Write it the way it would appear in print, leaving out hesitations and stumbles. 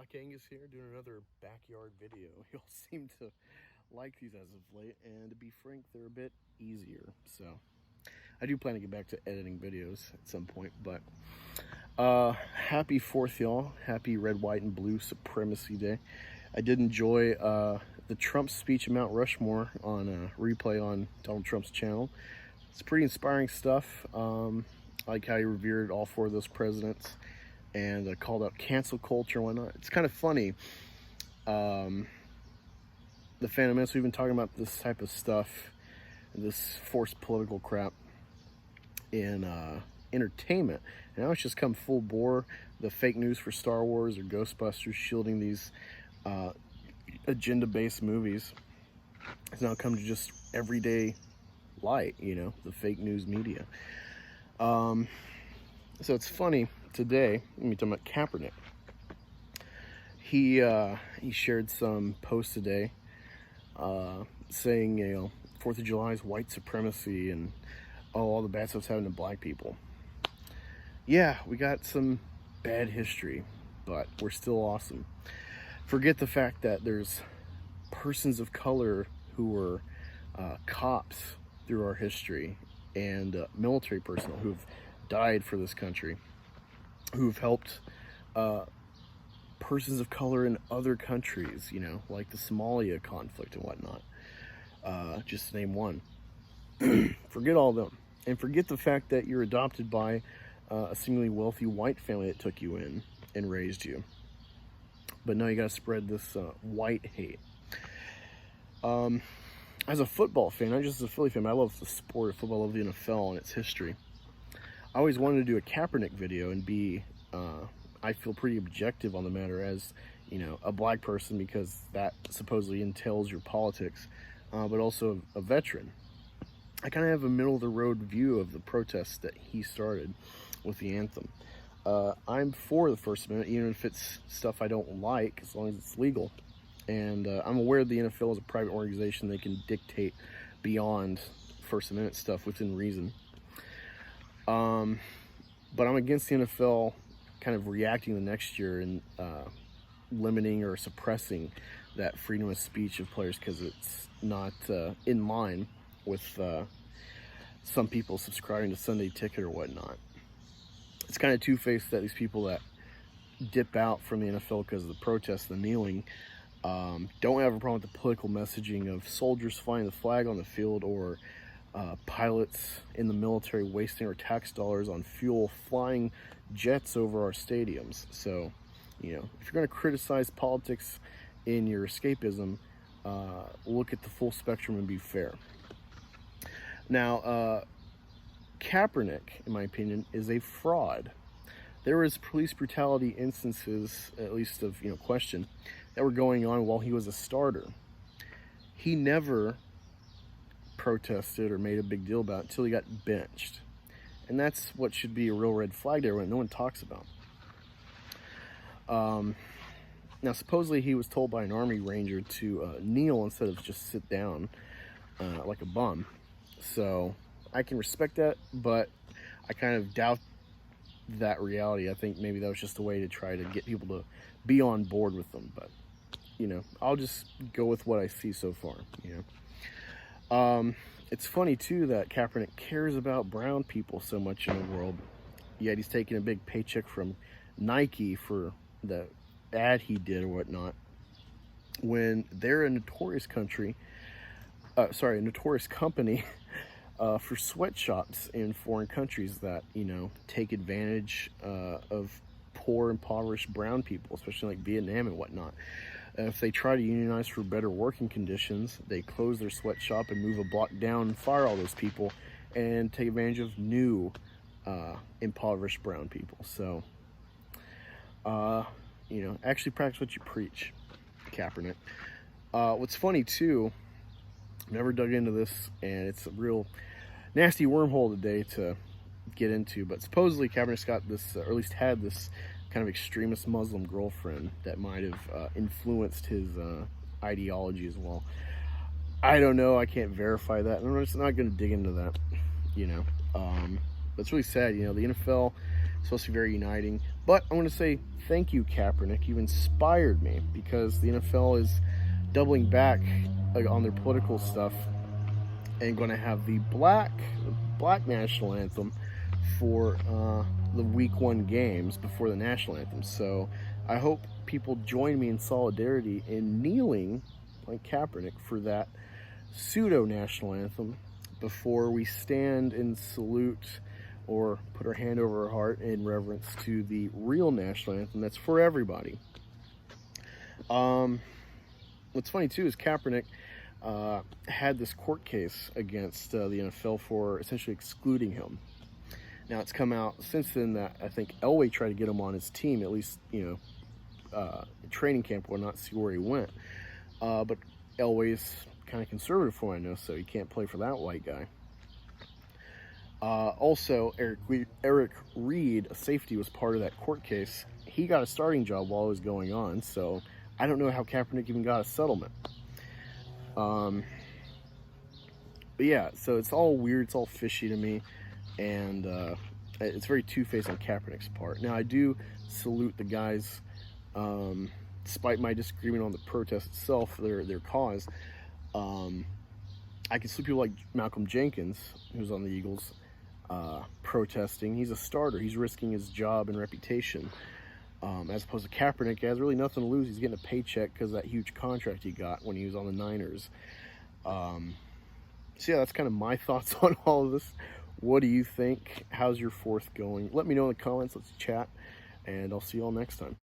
Black Angus here, doing another backyard video. Y'all seem to like these as of late, and to be frank, they're a bit easier. So I do plan to get back to editing videos at some point, but happy 4th, y'all. Happy red, white, and blue supremacy day. I did enjoy the Trump speech at Mount Rushmore on replay on Donald Trump's channel. It's pretty inspiring stuff. I like how he revered all 4 of those presidents and called out cancel culture and whatnot. It's kind of funny. The Phantom Menace, we've been talking about this type of stuff, this forced political crap in entertainment. And now it's just come full bore. The fake news for Star Wars or Ghostbusters shielding these agenda-based movies has now come to just everyday light, you know, the fake news media. So it's funny. Today, let me talk about Kaepernick. He shared some posts today saying, you know, 4th of July is white supremacy and all the bad stuff's happening to black people. Yeah, we got some bad history, but we're still awesome. Forget the fact that there's persons of color who were cops through our history and military personnel who've died for this country, who've helped persons of color in other countries, you know, like the Somalia conflict and whatnot, just to name one. Forget all of them, and forget the fact that you're adopted by a seemingly wealthy white family that took you in and raised you. But now you got to spread this white hate. As a football fan, not just as a Philly fan, I love the sport of football. I love the NFL and its history. I always wanted to do a Kaepernick video and be, I feel pretty objective on the matter as, you know, a black person, because that supposedly entails your politics, but also a veteran. I kind of have a middle-of-the-road view of the protests that he started with the anthem. I'm for the First Amendment, even if it's stuff I don't like, as long as it's legal. And I'm aware the NFL is a private organization. They can dictate beyond First Amendment stuff within reason. But I'm against the NFL kind of reacting the next year and limiting or suppressing that freedom of speech of players, because it's not in line with some people subscribing to Sunday Ticket or whatnot. It's kind of two-faced that these people that dip out from the NFL because of the protests, the kneeling, don't have a problem with the political messaging of soldiers flying the flag on the field, or pilots in the military wasting our tax dollars on fuel flying jets over our stadiums. So, you know, if you're going to criticize politics in your escapism, look at the full spectrum and be fair. Now, Kaepernick, in my opinion, is a fraud. There was police brutality instances, at least of, you know, question, that were going on while he was a starter. He never protested or made a big deal about it until he got benched. And that's what should be a real red flag there, when no one talks about. Now, supposedly he was told by an Army Ranger to kneel instead of just sit down like a bum. So I can respect that, but I kind of doubt that reality. I think maybe that was just a way to try to get people to be on board with them. But, you know, I'll just go with what I see so far, you know. It's funny, too, that Kaepernick cares about brown people so much in the world, yet he's taking a big paycheck from Nike for the ad he did or whatnot, when they're a notorious company for sweatshops in foreign countries that, you know, take advantage of poor, impoverished brown people, especially like Vietnam and whatnot. If they try to unionize for better working conditions, they close their sweatshop and move a block down and fire all those people and take advantage of new impoverished brown people. So, you know, actually practice what you preach, Kaepernick. What's funny, too, I've never dug into this, and it's a real nasty wormhole today to get into, but supposedly Kaepernick's got this, or at least had this, kind of extremist Muslim girlfriend that might have influenced his ideology as well. I don't know. I can't verify that. I'm just not going to dig into that, you know. But it's really sad, you know. The NFL is supposed to be very uniting. But I want to say thank you, Kaepernick. You've inspired me, because the NFL is doubling back on their political stuff and going to have the black national anthem for the week 1 games before the national anthem. So I hope people join me in solidarity in kneeling like Kaepernick for that pseudo national anthem before we stand and salute or put our hand over our heart in reverence to the real national anthem that's for everybody. What's funny too is Kaepernick had this court case against the NFL for essentially excluding him. Now it's come out since then that I think Elway tried to get him on his team, at least, training camp, or not, see where he went. But Elway's kind of conservative, for what I know, so he can't play for that white guy. Also, Eric Reed, a safety, was part of that court case. He got a starting job while it was going on, so I don't know how Kaepernick even got a settlement. But yeah, so it's all weird, it's all fishy to me, and it's very two-faced on Kaepernick's part. Now, I do salute the guys, despite my disagreement on the protest itself, their cause. I can salute people like Malcolm Jenkins, who's on the Eagles, protesting. He's a starter. He's risking his job and reputation, as opposed to Kaepernick. He has really nothing to lose. He's getting a paycheck because of that huge contract he got when he was on the Niners. So yeah, that's kind of my thoughts on all of this. What do you think? How's your 4th going? Let me know in the comments. Let's chat, and I'll see you all next time.